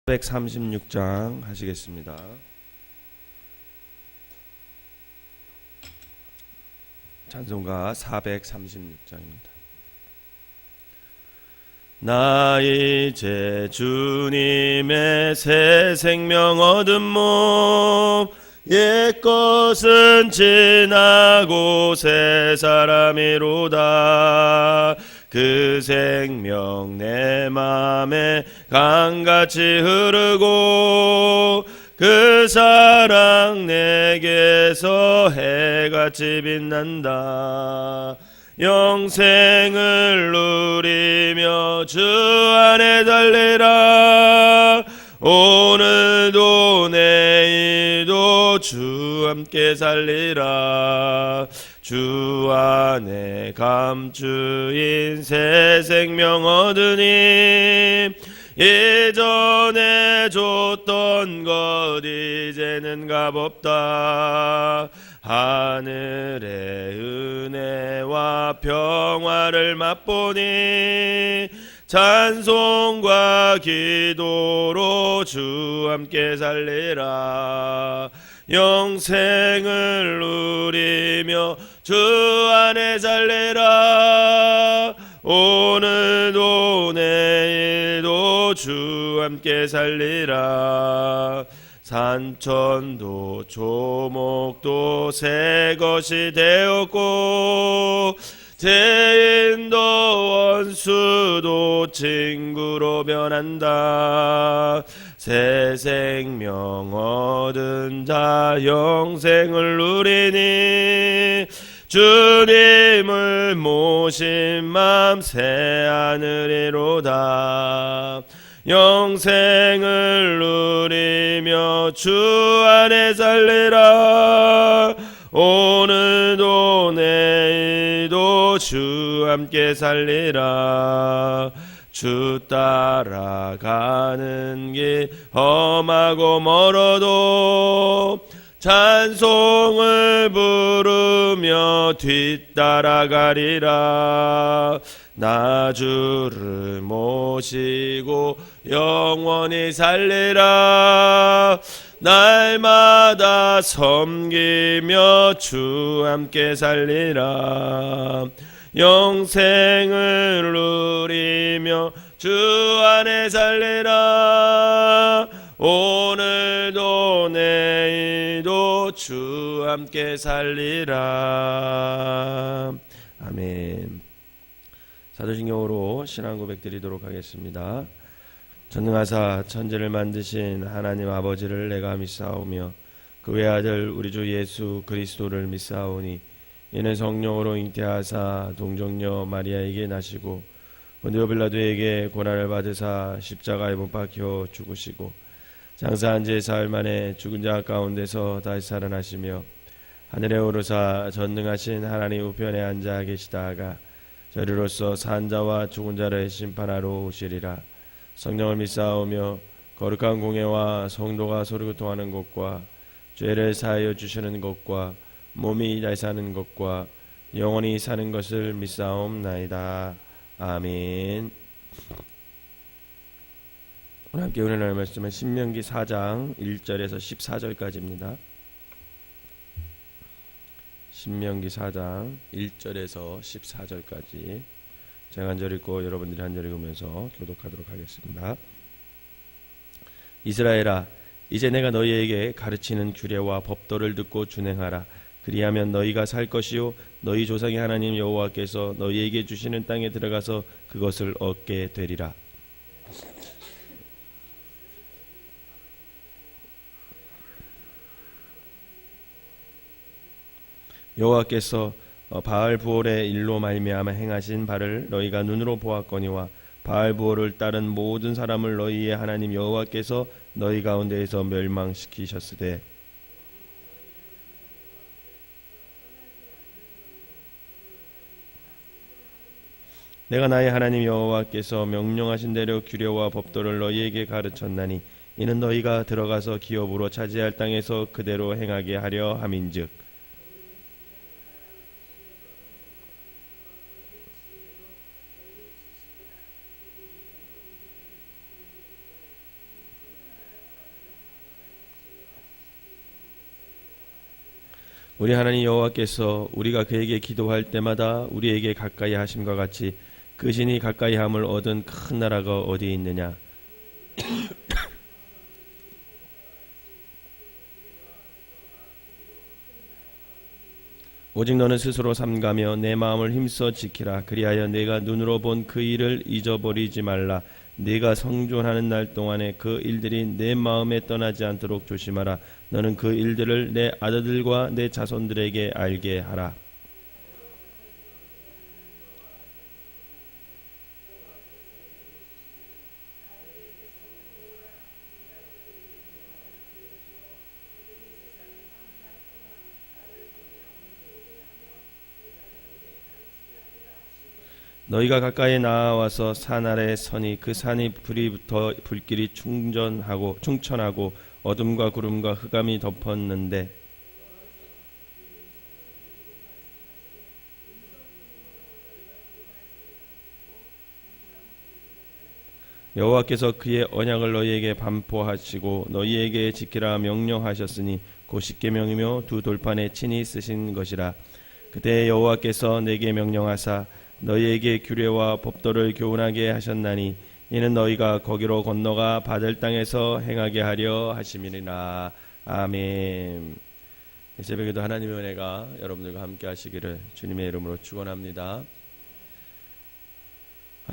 436장 하시겠습니다. 찬송가 436장입니다. 나 이제 주님의 새 생명 얻은 몸, 옛것은 지나고 새 사람이로다. 그 생명 내 맘에 강같이 흐르고 그 사랑 내게서 해같이 빛난다. 영생을 누리며 주 안에 달리라. 오늘도 내일도 주 함께 살리라. 주 안에 감추인 새 생명 얻으니 예전에 줬던 것 이제는 값없다. 하늘의 은혜와 평화를 맛보니 찬송과 기도로 주 함께 살리라. 영생을 누리며 주 안에 살리라. 오늘도 내일도 주 함께 살리라. 산천도 조목도 새 것이 되었고 죄인도 원수도 친구로 변한다. 새 생명 얻은 자 영생을 누리니 주님을 모신 맘 새 하늘이로다. 영생을 누리며 주 안에 살리라. 오늘도 내일도 주 함께 살리라. 주 따라가는 길 험하고 멀어도 찬송을 부르며 뒤따라가리라. 나 주를 모시고 영원히 살리라. 날마다 섬기며 주 함께 살리라. 영생을 누리며 주 안에 살리라. 오늘도 내일도 주 함께 살리라. 아멘. 사도신경으로 신앙 고백 드리도록 하겠습니다. 전능하사 천지를 만드신 하나님 아버지를 내가 믿사오며 그 외아들 우리 주 예수 그리스도를 믿사오니 이는 성령으로 잉태하사 동정녀 마리아에게 나시고 본디오 빌라도에게 고난을 받으사 십자가에 못 박혀 죽으시고 장사한 지 사흘 만에 죽은 자 가운데서 다시 살아나시며 하늘에 오르사 전능하신 하나님 우편에 앉아 계시다가 저리로서 산 자와 죽은 자를 심판하러 오시리라. 성령을 믿사오며 거룩한 공예와 성도가 소리교통하는 것과 죄를 사하여 주시는 것과 몸이 다시 사는 것과 영원히 사는 것을 믿사옵나이다. 아멘. 오늘 함께 은혜를 말씀은 신명기 4장 1절에서 14절까지입니다. 신명기 4장 1절에서 14절까지 제가 한 절 읽고 여러분들이 한 절 읽으면서 교독하도록 하겠습니다. 이스라엘아, 이제 내가 너희에게 가르치는 규례와 법도를 듣고 준행하라. 그리하면 너희가 살 것이요 너희 조상의 하나님 여호와께서 너희에게 주시는 땅에 들어가서 그것을 얻게 되리라. 여호와께서 바알부올의 일로 말미암아 행하신 바를 너희가 눈으로 보았거니와 바알부올을 따른 모든 사람을 너희의 하나님 여호와께서 너희 가운데에서 멸망시키셨으되 내가 나의 하나님 여호와께서 명령하신 대로 규례와 법도를 너희에게 가르쳤나니 이는 너희가 들어가서 기업으로 차지할 땅에서 그대로 행하게 하려 함인즉 우리 하나님 여호와께서 우리가 그에게 기도할 때마다 우리에게 가까이 하심과 같이 그 신이 가까이 함을 얻은 큰 나라가 어디에 있느냐. 오직 너는 스스로 삼가며 내 마음을 힘써 지키라. 그리하여 내가 눈으로 본 그 일을 잊어버리지 말라. 네가 성존하는 날 동안에 그 일들이 내 마음에 떠나지 않도록 조심하라. 너는 그 일들을 내 아들들과 내 자손들에게 알게 하라. 너희가 가까이 나와서 산 아래에 서니 그 산이 불이 붙어 불길이 충천하고 어둠과 구름과 흑암이 덮었는데 여호와께서 그의 언약을 너희에게 반포하시고 너희에게 지키라 명령하셨으니 곧 십계명이며 두 돌판에 친히 쓰신 것이라. 그때 여호와께서 내게 명령하사 너희에게 규례와 법도를 교훈하게 하셨나니 이는 너희가 거기로 건너가 받을 땅에서 행하게 하려 하심이니라. 아멘. 새벽에도 하나님의 은혜가 여러분들과 함께 하시기를 주님의 이름으로 축원합니다.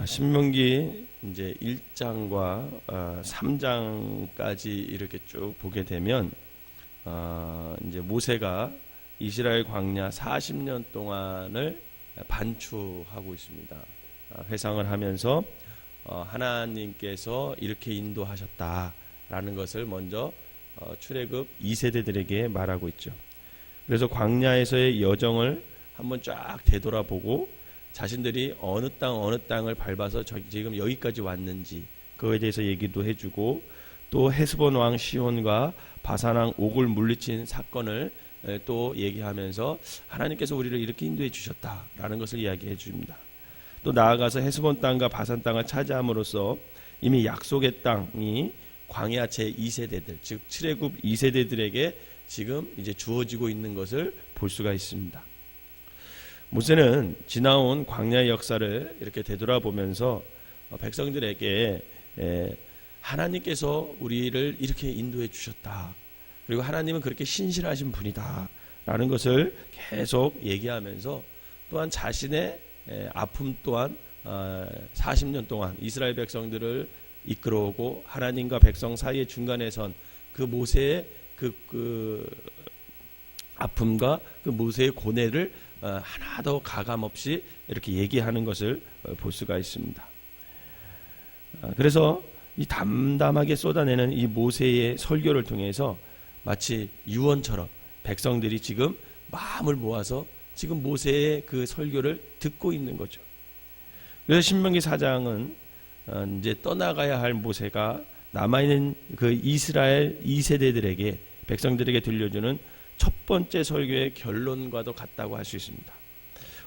신명기 이제 1장과 3장까지 이렇게 쭉 보게 되면 이제 모세가 이스라엘 광야 40년 동안을 반추하고 있습니다. 회상을 하면서 하나님께서 이렇게 인도하셨다라는 것을 먼저 출애굽 2세대들에게 말하고 있죠. 그래서 광야에서의 여정을 한번 쫙 되돌아보고 자신들이 어느 땅을 밟아서 지금 여기까지 왔는지 그거에 대해서 얘기도 해주고 또 헤스본 왕 시온과 바산 왕 옥을 물리친 사건을 또 얘기하면서 하나님께서 우리를 이렇게 인도해 주셨다라는 것을 이야기해 줍니다. 또 나아가서 헤스본 땅과 바산 땅을 차지함으로써 이미 약속의 땅이 광야 제2세대들 즉 출애굽 2세대들에게 지금 이제 주어지고 있는 것을 볼 수가 있습니다. 모세는 지나온 광야의 역사를 이렇게 되돌아보면서 백성들에게 하나님께서 우리를 이렇게 인도해 주셨다. 그리고 하나님은 그렇게 신실하신 분이다 라는 것을 계속 얘기하면서 또한 자신의 아픔 또한 40년 동안 이스라엘 백성들을 이끌어오고 하나님과 백성 사이의 중간에 선 그 모세의 그 아픔과 그 모세의 고뇌를 하나도 가감 없이 이렇게 얘기하는 것을 볼 수가 있습니다. 그래서 이 담담하게 쏟아내는 이 모세의 설교를 통해서 마치 유언처럼 백성들이 지금 마음을 모아서 지금 모세의 그 설교를 듣고 있는 거죠. 그래서 신명기 4장은 이제 떠나가야 할 모세가 남아있는 그 이스라엘 2세대들에게 백성들에게 들려주는 첫 번째 설교의 결론과도 같다고 할 수 있습니다.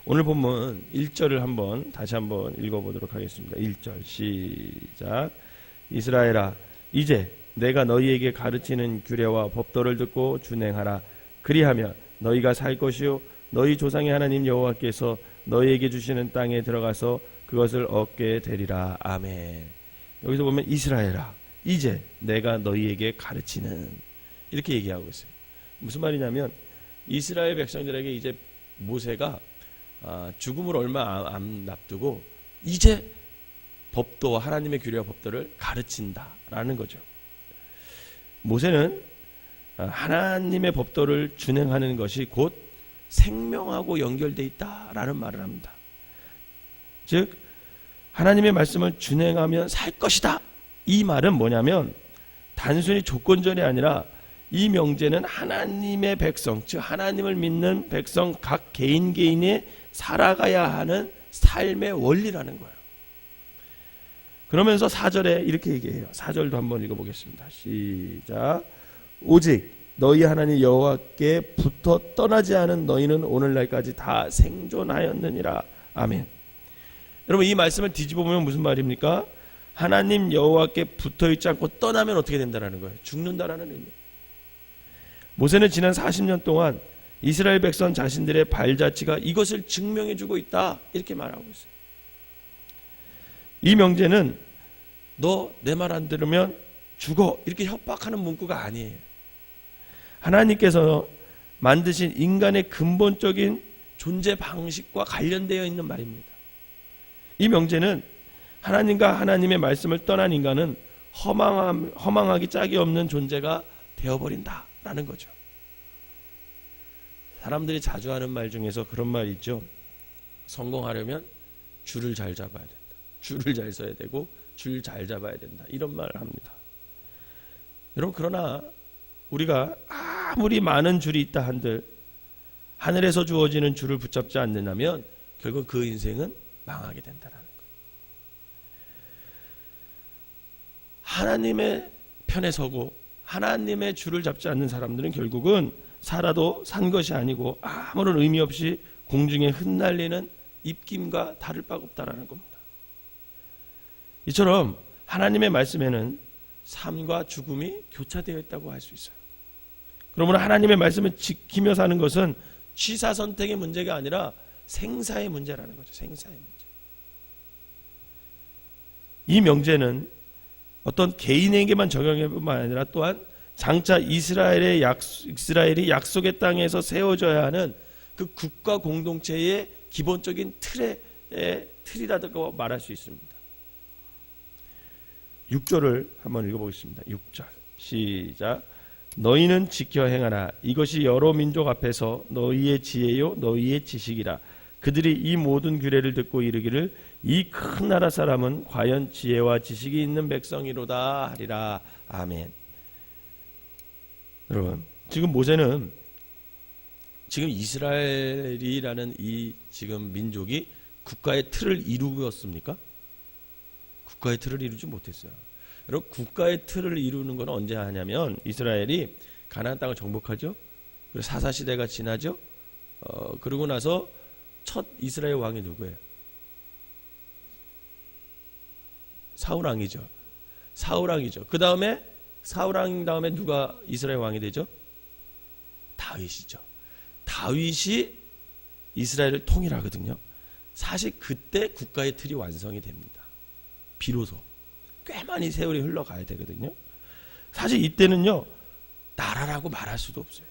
오늘 본문 1절을 한번 다시 한번 읽어보도록 하겠습니다. 1절 시작. 이스라엘아 이제 내가 너희에게 가르치는 규례와 법도를 듣고 준행하라. 그리하면 너희가 살 것이요 너희 조상의 하나님 여호와께서 너희에게 주시는 땅에 들어가서 그것을 얻게 되리라. 아멘. 여기서 보면 이스라엘아 이제 내가 너희에게 가르치는 이렇게 얘기하고 있어요. 무슨 말이냐면 이스라엘 백성들에게 이제 모세가 죽음을 얼마 안 앞두고 이제 법도 하나님의 규례와 법도를 가르친다라는 거죠. 모세는 하나님의 법도를 준행하는 것이 곧 생명하고 연결되어 있다라는 말을 합니다. 즉 하나님의 말씀을 준행하면 살 것이다. 이 말은 뭐냐면 단순히 조건절이 아니라 이 명제는 하나님의 백성, 즉 하나님을 믿는 백성 각 개인이 살아가야 하는 삶의 원리라는 거예요. 그러면서 4절에 이렇게 얘기해요. 4절도 한번 읽어보겠습니다. 시작. 오직 너희 하나님 여호와께 붙어 떠나지 않은 너희는 오늘날까지 다 생존하였느니라. 아멘. 여러분 이 말씀을 뒤집어 보면 무슨 말입니까? 하나님 여호와께 붙어 있지 않고 떠나면 어떻게 된다라는 거예요. 죽는다라는 의미예요. 모세는 지난 40년 동안 이스라엘 백성 자신들의 발자취가 이것을 증명해주고 있다, 이렇게 말하고 있어요. 이 명제는 너 내 말 안 들으면 죽어, 이렇게 협박하는 문구가 아니에요. 하나님께서 만드신 인간의 근본적인 존재 방식과 관련되어 있는 말입니다. 이 명제는 하나님과 하나님의 말씀을 떠난 인간은 허망하기 짝이 없는 존재가 되어버린다라는 거죠. 사람들이 자주 하는 말 중에서 그런 말 있죠. 성공하려면 줄을 잘 잡아야 된다. 줄을 잘 서야 되고 줄 잘 잡아야 된다. 이런 말을 합니다. 여러분, 그러나 우리가 아무리 많은 줄이 있다 한들 하늘에서 주어지는 줄을 붙잡지 않는다면 결국 그 인생은 망하게 된다는 거예요. 하나님의 편에 서고 하나님의 줄을 잡지 않는 사람들은 결국은 살아도 산 것이 아니고 아무런 의미 없이 공중에 흩날리는 입김과 다를 바가 없다라는 겁니다. 이처럼 하나님의 말씀에는 삶과 죽음이 교차되어 있다고 할 수 있어요. 그러므로 하나님의 말씀을 지키며 사는 것은 취사 선택의 문제가 아니라 생사의 문제라는 거죠. 생사의 문제. 이 명제는 어떤 개인에게만 적용할 뿐만 아니라 또한 장차 이스라엘이 약속의 땅에서 세워져야 하는 그 국가 공동체의 기본적인 틀이라고 말할 수 있습니다. 6절을 한번 읽어보겠습니다. 6절 시작. 너희는 지켜 행하라. 이것이 여러 민족 앞에서 너희의 지혜요 너희의 지식이라. 그들이 이 모든 규례를 듣고 이르기를 이 큰 나라 사람은 과연 지혜와 지식이 있는 백성이로다 하리라. 아멘. 여러분, 지금 모세는 지금 이스라엘이라는 이 지금 민족이 국가의 틀을 이루었습니까? 국가의 틀을 이루지 못했어요. 여러분, 국가의 틀을 이루는 건 언제 하냐면 이스라엘이 가나안 땅을 정복하죠. 그리고 사사시대가 지나죠. 그러고 나서 첫 이스라엘 왕이 누구예요? 사울왕이죠. 사울왕이죠. 그 다음에 사울왕 다음에 누가 이스라엘 왕이 되죠? 다윗이죠. 다윗이 이스라엘을 통일하거든요. 사실 그때 국가의 틀이 완성이 됩니다. 비로소 꽤 많이 세월이 흘러가야 되거든요. 사실 이때는요, 나라라고 말할 수도 없어요.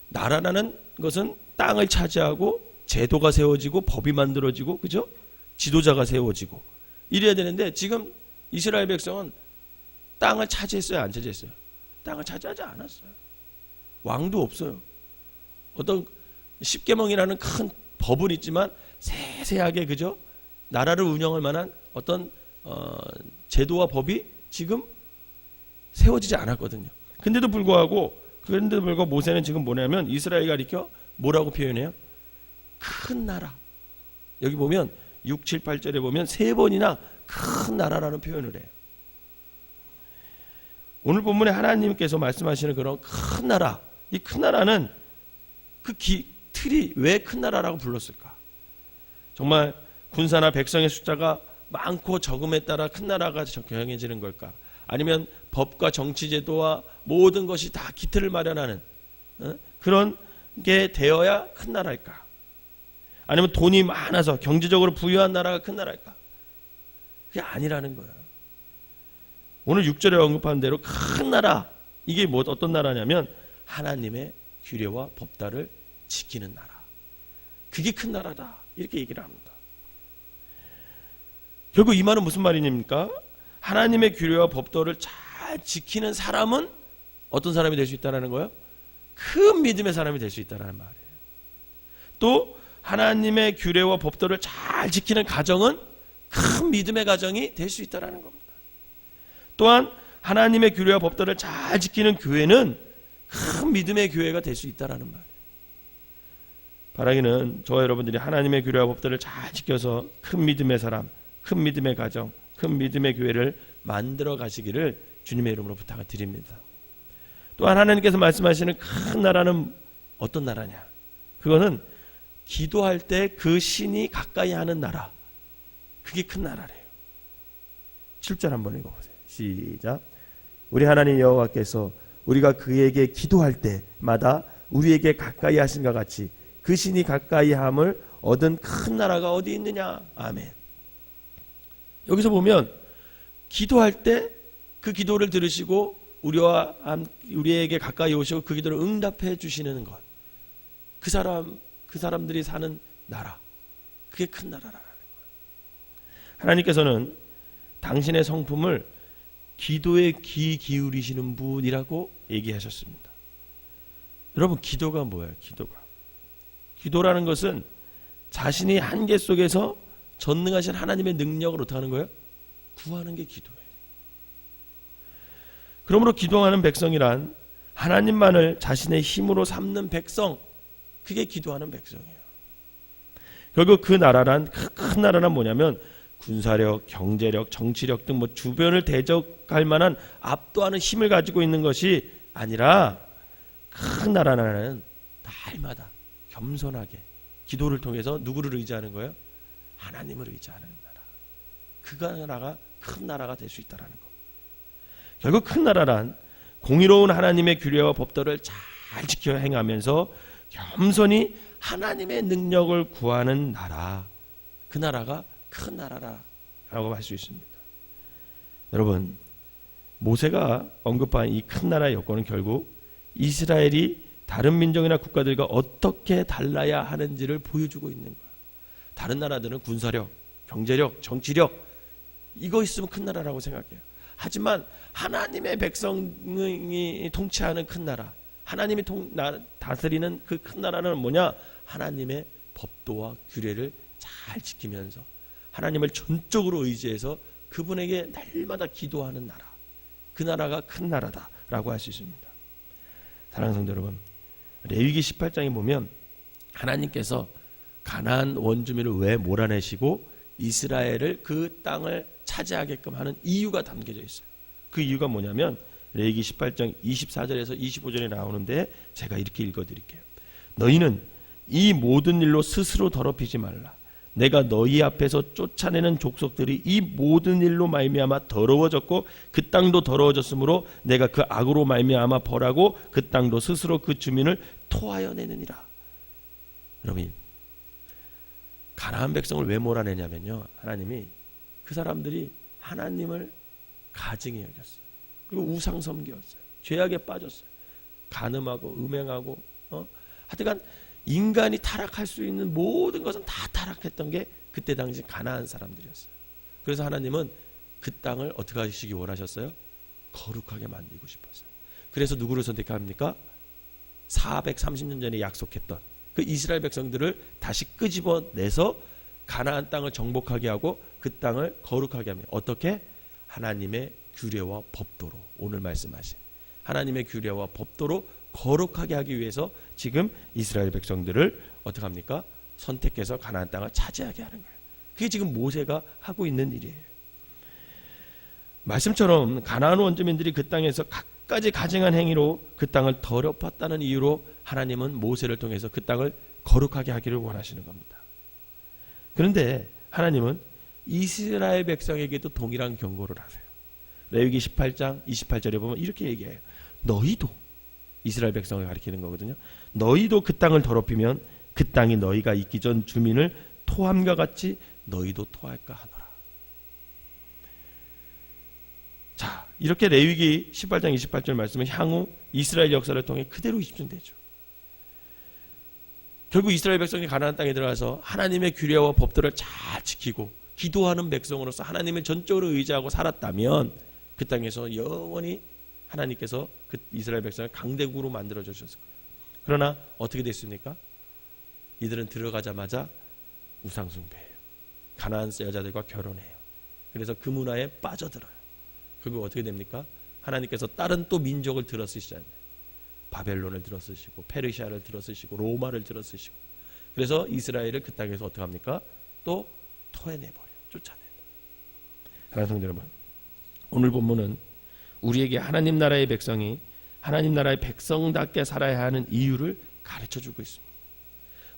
나라라는 것은 땅을 차지하고 제도가 세워지고 법이 만들어지고, 그죠? 지도자가 세워지고 이래야 되는데 지금 이스라엘 백성은 땅을 차지했어요, 안 차지했어요? 땅을 차지하지 않았어요. 왕도 없어요. 어떤 십계명이라는 큰 법은 있지만 세세하게, 그죠? 나라를 운영할 만한 어떤 제도와 법이 지금 세워지지 않았거든요. 그런데도 불구하고 모세는 지금 뭐냐면 이스라엘을 가리켜 뭐라고 표현해요? 큰 나라. 여기 보면 6, 7, 8절에 보면 3번이나 큰 나라라는 표현을 해요. 오늘 본문에 하나님께서 말씀하시는 그런 큰 나라, 이 큰 나라는 그 틀이 왜 큰 나라라고 불렀을까? 정말 군사나 백성의 숫자가 많고 적음에 따라 큰 나라가 경영해지는 걸까? 아니면 법과 정치제도와 모든 것이 다 기틀을 마련하는 그런 게 되어야 큰 나라일까? 아니면 돈이 많아서 경제적으로 부유한 나라가 큰 나라일까? 그게 아니라는 거예요. 오늘 6절에 언급한 대로 큰 나라, 이게 어떤 나라냐면 하나님의 규례와 법다를 지키는 나라. 그게 큰 나라다, 이렇게 얘기를 합니다. 결국 이 말은 무슨 말입니까? 하나님의 규례와 법도를 잘 지키는 사람은 어떤 사람이 될 수 있다는 거예요? 큰 믿음의 사람이 될 수 있다는 말이에요. 또 하나님의 규례와 법도를 잘 지키는 가정은 큰 믿음의 가정이 될 수 있다는 겁니다. 또한 하나님의 규례와 법도를 잘 지키는 교회는 큰 믿음의 교회가 될 수 있다는 말이에요. 바라기는 저와 여러분들이 하나님의 규례와 법도를 잘 지켜서 큰 믿음의 사람, 큰 믿음의 가정, 큰 믿음의 교회를 만들어 가시기를 주님의 이름으로 부탁을 드립니다. 또한 하나님께서 말씀하시는 큰 나라는 어떤 나라냐? 그거는 기도할 때 그 신이 가까이 하는 나라, 그게 큰 나라래요. 7절 한번 읽어보세요. 시작. 우리 하나님 여호와께서 우리가 그에게 기도할 때마다 우리에게 가까이 하신 것 같이 그 신이 가까이 함을 얻은 큰 나라가 어디 있느냐. 아멘. 여기서 보면 기도할 때 그 기도를 들으시고 우리에게 가까이 오시고 그 기도를 응답해 주시는 것, 그 사람들이 사는 나라, 그게 큰 나라라는 거예요. 하나님께서는 당신의 성품을 기도에 귀 기울이시는 분이라고 얘기하셨습니다. 여러분, 기도가 뭐예요? 기도라는 것은 자신이 한계 속에서 전능하신 하나님의 능력을 어떻게 하는 거예요? 구하는 게 기도예요. 그러므로 기도하는 백성이란 하나님만을 자신의 힘으로 삼는 백성, 그게 기도하는 백성이에요. 결국 그 나라란, 큰 나라란 뭐냐면 군사력, 경제력, 정치력 등 주변을 대적할 만한 압도하는 힘을 가지고 있는 것이 아니라, 큰 나라는 날마다 겸손하게 기도를 통해서 누구를 의지하는 거예요? 하나님을 의지하는 나라. 그 나라가 큰 나라가 될 수 있다는 겁니다. 결국 큰 나라란 공의로운 하나님의 규례와 법도를 잘 지켜 행하면서 겸손히 하나님의 능력을 구하는 나라, 그 나라가 큰 나라라고 할 수 있습니다. 여러분, 모세가 언급한 이 큰 나라의 여건은 결국 이스라엘이 다른 민족이나 국가들과 어떻게 달라야 하는지를 보여주고 있는 거예요. 다른 나라들은 군사력, 경제력, 정치력, 이거 있으면 큰 나라라고 생각해요. 하지만 하나님의 백성이 통치하는 큰 나라, 하나님이 다스리는 그 큰 나라는 뭐냐? 하나님의 법도와 규례를 잘 지키면서 하나님을 전적으로 의지해서 그분에게 날마다 기도하는 나라, 그 나라가 큰 나라다라고 할 수 있습니다. 사랑하는 성도 여러분, 레위기 18장에 보면 하나님께서 가나안 원주민을 왜 몰아내시고 이스라엘을 그 땅을 차지하게끔 하는 이유가 담겨져 있어요. 그 이유가 뭐냐면 레위기 18장 24절에서 25절에 나오는데 제가 이렇게 읽어드릴게요. 너희는 이 모든 일로 스스로 더럽히지 말라. 내가 너희 앞에서 쫓아내는 족속들이 이 모든 일로 말미암아 더러워졌고 그 땅도 더러워졌으므로 내가 그 악으로 말미암아 벌하고 그 땅도 스스로 그 주민을 토하여 내느니라. 여러분, 가나안 백성을 왜 몰아내냐면요, 하나님이 그 사람들이 하나님을 가증히 여겼어요. 그리고 우상 섬기었어요. 죄악에 빠졌어요. 간음하고 음행하고 하여간 인간이 타락할 수 있는 모든 것은 다 타락했던 게 그때 당시 가나안 사람들이었어요. 그래서 하나님은 그 땅을 어떻게 하시기 원하셨어요? 거룩하게 만들고 싶었어요. 그래서 누구를 선택합니까? 430년 전에 약속했던 그 이스라엘 백성들을 다시 끄집어내서 가나안 땅을 정복하게 하고 그 땅을 거룩하게 합니다. 어떻게? 하나님의 규례와 법도로, 오늘 말씀하신 하나님의 규례와 법도로 거룩하게 하기 위해서 지금 이스라엘 백성들을 어떻게 합니까? 선택해서 가나안 땅을 차지하게 하는 거예요. 그게 지금 모세가 하고 있는 일이에요. 말씀처럼 가나안 원주민들이 그 땅에서 갖가지 가증한 행위로 그 땅을 더럽혔다는 이유로 하나님은 모세를 통해서 그 땅을 거룩하게 하기를 원하시는 겁니다. 그런데 하나님은 이스라엘 백성에게도 동일한 경고를 하세요. 레위기 18장 28절에 보면 이렇게 얘기해요. 너희도, 이스라엘 백성을 가리키는 거거든요. 너희도 그 땅을 더럽히면 그 땅이 너희가 있기 전 주민을 토함과 같이 너희도 토할까 하노라. 자, 이렇게 레위기 18장 28절 말씀은 향후 이스라엘 역사를 통해 그대로 입증되죠. 결국 이스라엘 백성이 가나안 땅에 들어가서 하나님의 규례와 법도를 잘 지키고 기도하는 백성으로서 하나님을 전적으로 의지하고 살았다면 그 땅에서 영원히 하나님께서 그 이스라엘 백성을 강대국으로 만들어 주셨을 거예요. 그러나 어떻게 됐습니까? 이들은 들어가자마자 우상 숭배해요. 가나안 여자들과 결혼해요. 그래서 그 문화에 빠져들어요. 결국 어떻게 됩니까? 하나님께서 다른 또 민족을 들어쓰시잖아요. 바벨론을 들어쓰시고 페르시아를 들어쓰시고 로마를 들어쓰시고, 그래서 이스라엘을 그 땅에서 어떻게 합니까? 또 토해내버려요. 쫓아내버려요. 사랑하는 성도 여러분, 오늘 본문은 우리에게 하나님 나라의 백성이 하나님 나라의 백성답게 살아야 하는 이유를 가르쳐주고 있습니다.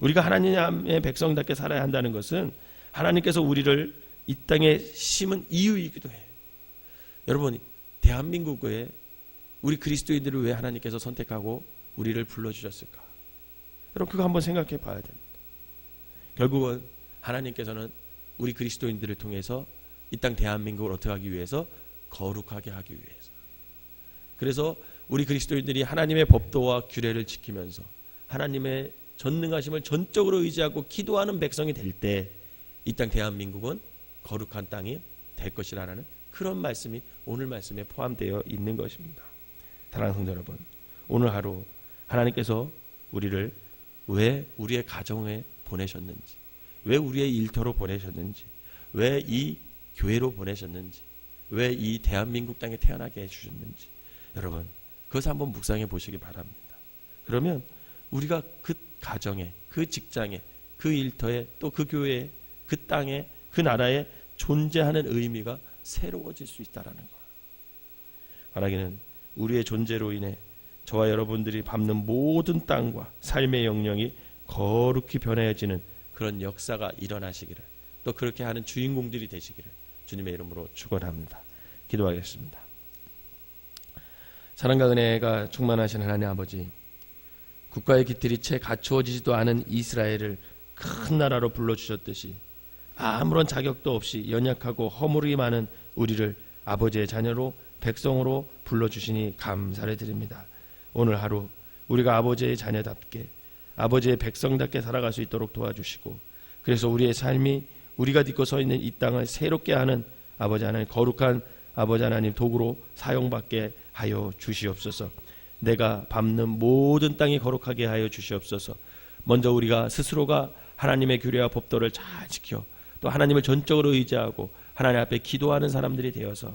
우리가 하나님의 백성답게 살아야 한다는 것은 하나님께서 우리를 이 땅에 심은 이유이기도 해요. 여러분, 대한민국에 우리 그리스도인들을 왜 하나님께서 선택하고 우리를 불러주셨을까? 여러분 그거 한번 생각해 봐야 됩니다. 결국은 하나님께서는 우리 그리스도인들을 통해서 이 땅 대한민국을 어떻게 하기 위해서? 거룩하게 하기 위해서. 그래서 우리 그리스도인들이 하나님의 법도와 규례를 지키면서 하나님의 전능하심을 전적으로 의지하고 기도하는 백성이 될 때 이 땅 대한민국은 거룩한 땅이 될 것이라는 그런 말씀이 오늘 말씀에 포함되어 있는 것입니다. 사랑하는 성도 여러분, 오늘 하루 하나님께서 우리를 왜 우리의 가정에 보내셨는지, 왜 우리의 일터로 보내셨는지, 왜 이 교회로 보내셨는지, 왜 이 대한민국 땅에 태어나게 해주셨는지 여러분 그것을 한번 묵상해 보시기 바랍니다. 그러면 우리가 그 가정에, 그 직장에, 그 일터에, 또 그 교회에, 그 땅에, 그 나라에 존재하는 의미가 새로워질 수 있다라는 거예요. 바라기는 우리의 존재로 인해 저와 여러분들이 밟는 모든 땅과 삶의 영역이 거룩히 변해지는 그런 역사가 일어나시기를, 또 그렇게 하는 주인공들이 되시기를 주님의 이름으로 축원합니다. 기도하겠습니다. 사랑과 은혜가 충만하신 하나님 아버지, 국가의 기틀이 채 갖추어지지도 않은 이스라엘을 큰 나라로 불러주셨듯이 아무런 자격도 없이 연약하고 허물이 많은 우리를 아버지의 자녀로, 백성으로 불러주시니 감사를 드립니다. 오늘 하루 우리가 아버지의 자녀답게, 아버지의 백성답게 살아갈 수 있도록 도와주시고, 그래서 우리의 삶이 우리가 딛고 서 있는 이 땅을 새롭게 하는 아버지 하나님, 거룩한 아버지 하나님 도구로 사용받게 하여 주시옵소서. 내가 밟는 모든 땅이 거룩하게 하여 주시옵소서. 먼저 우리가 스스로가 하나님의 규례와 법도를 잘 지켜 또 하나님을 전적으로 의지하고 하나님 앞에 기도하는 사람들이 되어서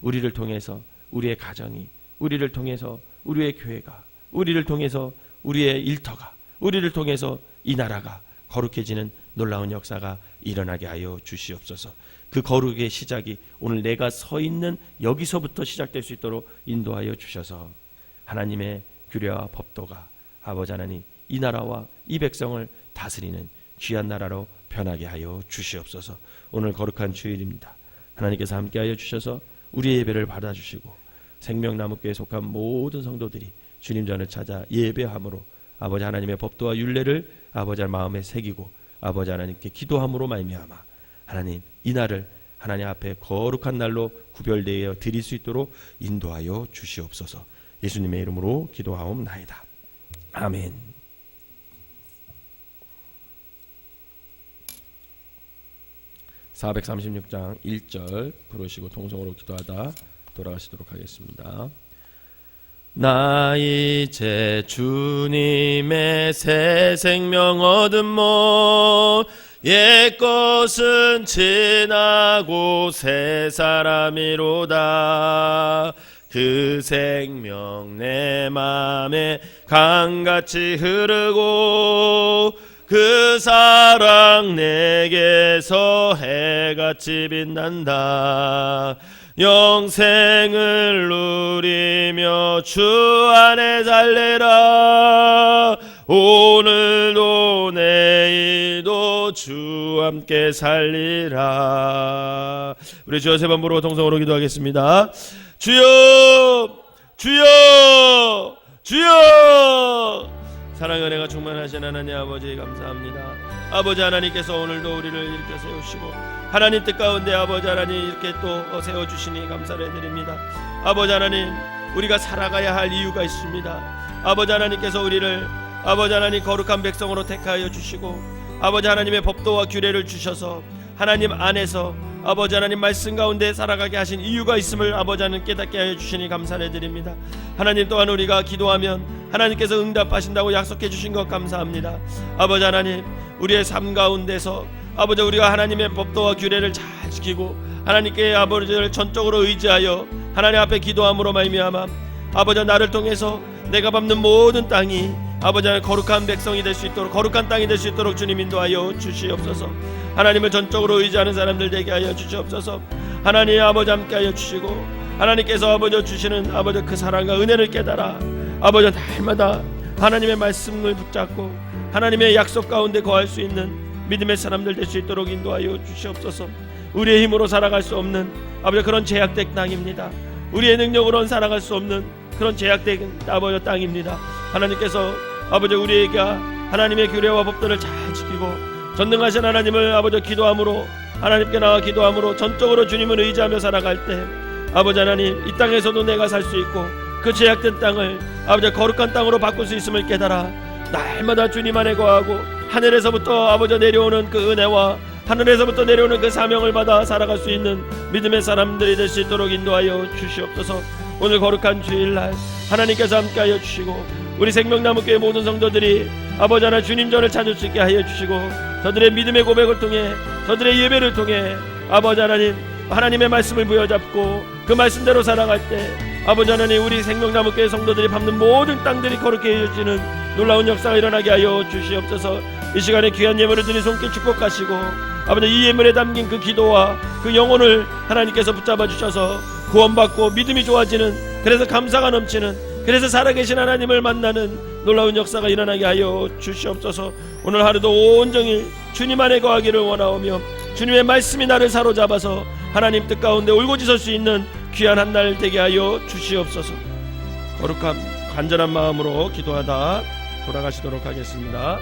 우리를 통해서 우리의 가정이, 우리를 통해서 우리의 교회가, 우리를 통해서 우리의 일터가, 우리를 통해서 이 나라가 거룩해지는 놀라운 역사가 일어나게 하여 주시옵소서. 그 거룩의 시작이 오늘 내가 서 있는 여기서부터 시작될 수 있도록 인도하여 주셔서 하나님의 규례와 법도가 아버지 하나님 이 나라와 이 백성을 다스리는 귀한 나라로 변하게 하여 주시옵소서. 오늘 거룩한 주일입니다. 하나님께서 함께하여 주셔서 우리의 예배를 받아주시고 생명나무교회에 속한 모든 성도들이 주님 전을 찾아 예배함으로 아버지 하나님의 법도와 율례를 아버지 마음에 새기고 아버지 하나님께 기도함으로 말미암아 하나님 이 날을 하나님 앞에 거룩한 날로 구별되어 드릴 수 있도록 인도하여 주시옵소서. 예수님의 이름으로 기도하옵나이다. 아멘. (436장) 1절 부르시고 통성으로 기도하다 돌아가시도록 하겠습니다. 나 이제 주님의 새 생명 얻은 몸, 옛것은 지나고 새 사람이로다. 그 생명 내 맘에 강같이 흐르고 그 사랑 내게서 해같이 빛난다. 영생을 누리며 주 안에 달래라. 오늘도 내일도 주 함께 살리라. 우리 주여 세 번 부르고 통성으로 기도하겠습니다. 주여, 주여, 주여. 사랑의 은혜가 충만하신 하나님 아버지 감사합니다. 아버지 하나님께서 오늘도 우리를 이렇게 세우시고 하나님 뜻 가운데 아버지 하나님 이렇게 또 세워주시니 감사를 드립니다. 아버지 하나님 우리가 살아가야 할 이유가 있습니다. 아버지 하나님께서 우리를 아버지 하나님 거룩한 백성으로 택하여 주시고 아버지 하나님의 법도와 규례를 주셔서 하나님 안에서 아버지 하나님 말씀 가운데 살아가게 하신 이유가 있음을 아버지 하나님 깨닫게 하여 주시니 감사를 드립니다. 하나님 또한 우리가 기도하면 하나님께서 응답하신다고 약속해 주신 것 감사합니다. 아버지 하나님 우리의 삶 가운데서 아버지 우리가 하나님의 법도와 규례를 잘 지키고 하나님께 아버지를 전적으로 의지하여 하나님 앞에 기도함으로 말미암아 아버지 나를 통해서 내가 밟는 모든 땅이 아버지 하나님 거룩한 백성이 될 수 있도록 거룩한 땅이 될 수 있도록 주님 인도하여 주시옵소서. 하나님을 전적으로 의지하는 사람들 되게 하여 주시옵소서. 하나님 아버지 함께하여 주시고 하나님께서 아버지 주시는 아버지 그 사랑과 은혜를 깨달아 아버지 날마다 하나님의 말씀을 붙잡고 하나님의 약속 가운데 거할 수 있는 믿음의 사람들 될 수 있도록 인도하여 주시옵소서. 우리의 힘으로 살아갈 수 없는 아버지 그런 제약된 땅입니다. 우리의 능력으로는 살아갈 수 없는 그런 제약된 아버지 땅입니다. 하나님께서 아버지 우리에게 하나님의 규례와 법도를 잘 지키고 전능하신 하나님을 아버지 기도함으로 하나님께 나와 기도함으로 전적으로 주님을 의지하며 살아갈 때 아버지 하나님 이 땅에서도 내가 살 수 있고 그 제약된 땅을 아버지 거룩한 땅으로 바꿀 수 있음을 깨달아 날마다 주님 안에 거하고 하늘에서부터 아버지 내려오는 그 은혜와 하늘에서부터 내려오는 그 사명을 받아 살아갈 수 있는 믿음의 사람들이 될 수 있도록 인도하여 주시옵소서. 오늘 거룩한 주일날 하나님께서 함께하여 주시고 우리 생명나무교회 모든 성도들이 아버지 하나 주님 전을 찾을 수 있게 하여 주시고 저들의 믿음의 고백을 통해 저들의 예배를 통해 아버지 하나님 하나님의 말씀을 부여잡고 그 말씀대로 살아갈 때 아버지 하나님 우리 생명나무교회 성도들이 밟는 모든 땅들이 거룩해 해주시는 놀라운 역사가 일어나게 하여 주시옵소서. 이 시간에 귀한 예물을 드린 손길 축복하시고 아버지 이 예물에 담긴 그 기도와 그 영혼을 하나님께서 붙잡아 주셔서 구원받고 믿음이 좋아지는 그래서 감사가 넘치는 그래서 살아계신 하나님을 만나는 놀라운 역사가 일어나게 하여 주시옵소서. 오늘 하루도 온종일 주님 안에 거하기를 원하오며 주님의 말씀이 나를 사로잡아서 하나님 뜻 가운데 울고짖을 수 있는 귀한 한 날 되게 하여 주시옵소서. 거룩한 간절한 마음으로 기도하다 돌아가시도록 하겠습니다.